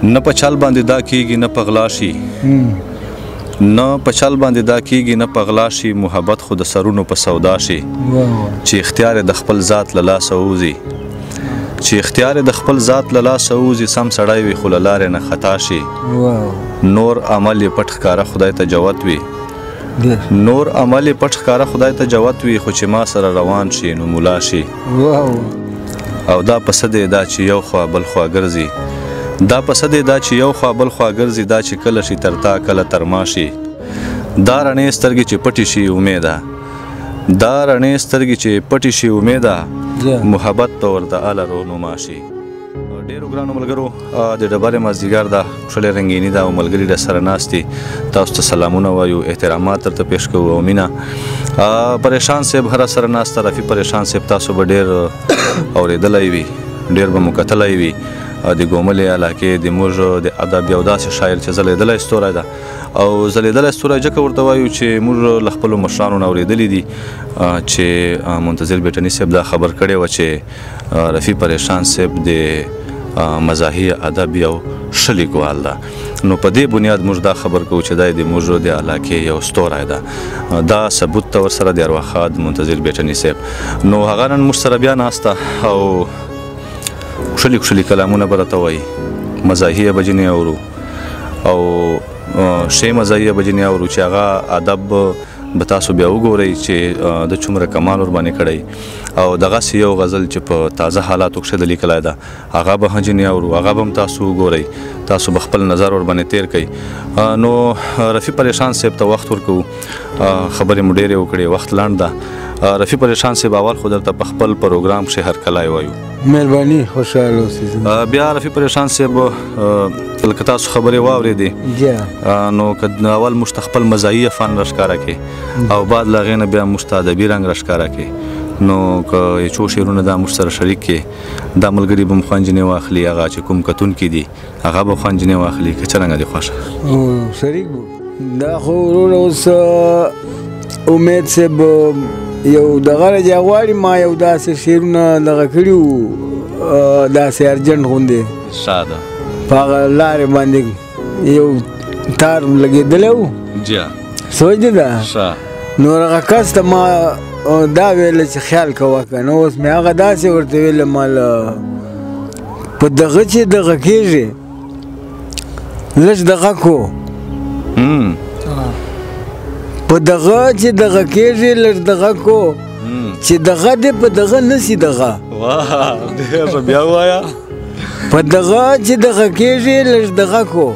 نه په چل باندې دا کیږي نه په غلا شي نه په چل باندې دا کیږي نه په غلا شي محبت خو د سرونو په سودا شي چې اختیار د خپل ذات له لاسه ووځي چې اختیار د خپل ذات له لاسه ووځي سم سړی وي خو له لارې نه خطا شي نور عمل یې پټ ښکاره خدای ته جوت وي نور عمل یې پټ ښکاره خدای ته جوت وي خو چې ما سره روان شي نو ملا شي او دا پسه دی دا چې یو خوا بل خوا ګرځي دا پسه دی دا چې یو خوا بل خوا ګرځي دا چې کله شي تر تا کله تر ما شي دا رڼې سترګې چې پټې شي امیده دا رڼې سترګې چې پټې شي امیده محبت ته ورته اله رونما شي ډېرو ګرانو ملګرو د ډبرې مازدیګر ده ښکلې رنګیني ده او ملګري راسره ناست دي تاسو ته سلامونه وایو احترامات درته پیش کوو او مینه پریشان صاحب هره سره ناسته رفیع پریشان صاحب تاسو به ډېر اورېدلی وي ډېر به مو کتلی وي د ګوملې علاقې د موږ د ادب یو داسې شاعر چې ځلېدلی ستوری ده او ځلېدلی ستوری ځکه ورته وایو چې موږ له خپلو مشرانو نه اورېدلي دي چې منتظر بیټني صاحب دا خبر کړی وه چې رفیع پریشان صاحب د مزاحي ادب یو ښه لیکوال ده نو په دې بنیاد موږ دا خبر کوو چې دا د موږ د علاقې یو ستوری ده دا ثبوت ته ورسره د ارواښاد منتظر بیټني صاحب نو هغه نن موږ سره بیا ناسته او ښکلي کلامونه به راته وایي مزاحي به ځینې اورو او ښې مزاحي به ځینې اورو چې هغه ادب به تاسو بیا وګورئ چې د څومره کمال ورباندې کړی او دغسې یو غزل چې په تازه حالاتو کښې د لیکلی ده هغه به ځینې اورو هغه به هم تاسو وګورئ تاسو به خپل نظر ورباندې تیر کوئ نو رفیع پریشان صاحب ته وخت ورکوو خبرې مو ډېرې وکړې وخت لنډ ده رفیع پریشان صاحب اول خو درته په خپل پروګرام کښې هرکلی وایو مهرباني خوشحاله اوسئ بیا رفیع پریشان صاحب لکه تاسو خبرې واورېدې نو که اول موږ ته خپل مزاحي فن راښکاره کړې او بعد له هغې نه بیا موږ ته ادبي رنګ راښکاره کړې نو که یو څو شعرونه دا موږ سره شریک کړې دا ملګري به م خوند ځینې واخلي هغه چې کوم کتونکي دي هغه به خوند ځینې واخلي که څرنګه دي خوښه شریک به دا خو وروره اوس امید صاحب یو دغه رجا غواړي ما یو داسې شعرونه دغه کړي وو داسې ارجنټ غوندې ښه ده په هغه لارې باندې یو تار لګېدلی وو سوچ دی ده نو هغه کس ته ما دا ویله چې خیال کوه که نه اوس مې هغه داسې ورته ویله مال په دغه چې دغه کېږي لږ دغه کو په دغه چې دغه کېږي لږ دغه کو چې دغه دې په دغه نسي دغه بیا ووایه په دغه چې دغه کېږي لږ دغه کو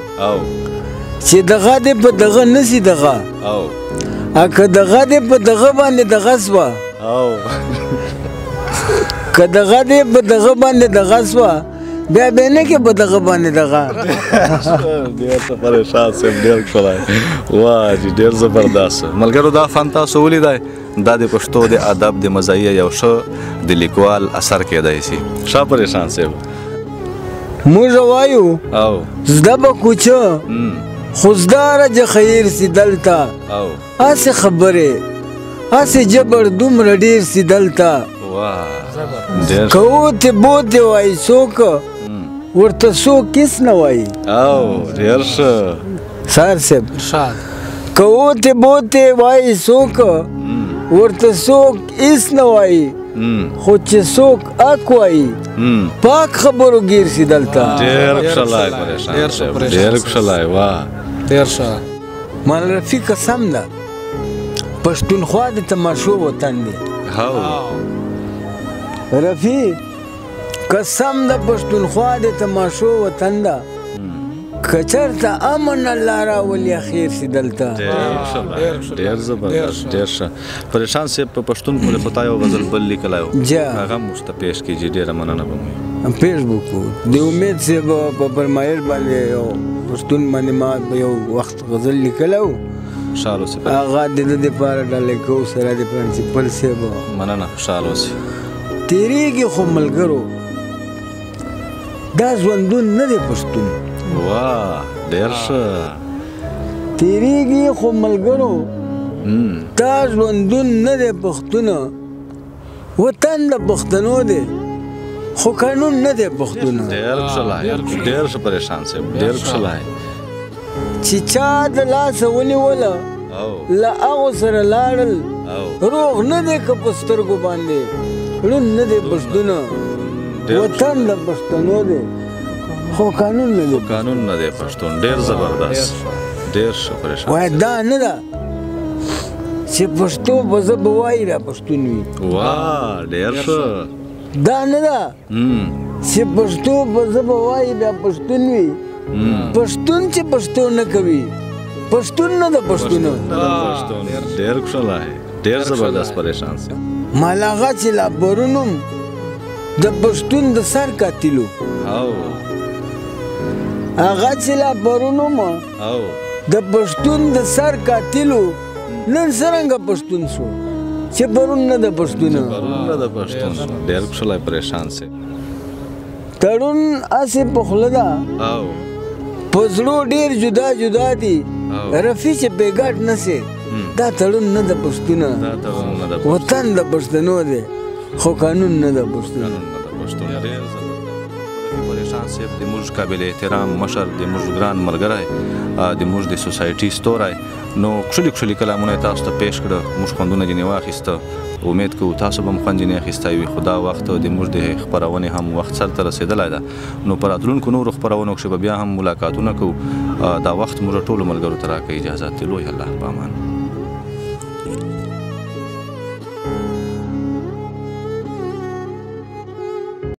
چې دغه دې په دغه نسي دغه که دغه دې په دغه باندې دغه سوه که دغه دې په دغه باندې دغه سوه بیا به نه کې په دغه باندې دغه ډېر ښه پریشان صاحب ډېر ښکلی واه جي ډېر زبردست ملګرو دا فن تاسو ولیدی دا د پښتو د ادب د مزاحي یو ښه د لیکوال اثر کېدی شي ښه پریشان صاحب موږ وایو زده به کوچه خو زده رجه خیر سي دلته هسې خبرې هسې جبر دومره ډېر سي دلته که اوتې بوتې وایي څوک ورته څوک هېڅ نه وایي ډېر ښه سار صاحب که اوتې بوتې وایي څوک ورته څوک هېڅ نه وایي خو چې څوک حق وایي پاک خبرو ګیر سي دلته ډېر ښکلی پریشان صاحب ډېر ښکلی واه ډېر ښه مال رفیع قسم ده پښتونخوا د تماشو وطن دی رفیع قسم ده پښتونخوا د تماشو وطن ده که چېرته امن الله راولي اخیر سي دلته ډېر زبردست ډېر ښه پریشان صاحب په پښتون پورې خو تا یو غزل بل لیکلی و هغه موږ ته پیش کړي ډېره مننه به مو پیش وکړو د امید صاحب په فرمایش باندې یو پښتون باندې ما یو وخت غزل لیکلی و خوشحال اوسې هغه د ده دپاره ډالۍ کوو سره د پرنسپل صاحب مننه خوشحال اوسې تېرېږي خو ملګرو دا ژوندون نه دی پښتون واه ډېر ښه تېرېږي خو ملګرو دا ژوندون نه دی پښتونه وطن د پښتنو دی خو قانون نه دی پښتون ډېر ښه ډېر ښه پریشان صاحب ډېر ښه چې چا د لاسه ونیوله له هغو سره لاړل روغ نه دی که په سترګو باندې ړوند نه دی پښتون وطن د پښتنو دی خو قانون نه دی پښتون ډېر زبردست ډېر ښه پریشان وایي دا نه ده چې پښتو به زه به وایي بیا پښتون وي ډېر ښه دا نه ده چې پښتو به زه به وایي بیا پښتون وي پښتون چې پښتو نه کوي پښتون نه ده پښتون ډېر ښه ډېر زبردست پریشان مالاغه چې لا پرونم د پښتون د سر قاتلو هغه چې لا پرونم د پښتون د سر قاتلو نن څرنګه پښتون شو چې پرون نه د پښتون ډېر ښه پریشان سي تړون اسې په خوله ده په زړو ډېر جدا جدا دي رفي چې بېګاټ نه سي دا تړون نه د پښتون وطن د پښتنو دی خو قانون نه د پښتون پریشان صاحب د موږ قابل احترام مشر د موږ ګران ملګری د موږ د سوسایټي ستوری نو کښلي کلامونه یې تاسو ته پیش کړه موږ خوندونه ځینې واخیسته امید کوو تاسو به هم خوند ځینې اخیستی وي خو دا وخت د موږ د خپرونې هم وخت سرته رسېدلی ده نو په راتلونکو نورو خپرونو کښې به بیا هم ملاقاتونه کوو دا وخت موږ ټولو ملګرو ته راکوي اجازه د لوی الله په امان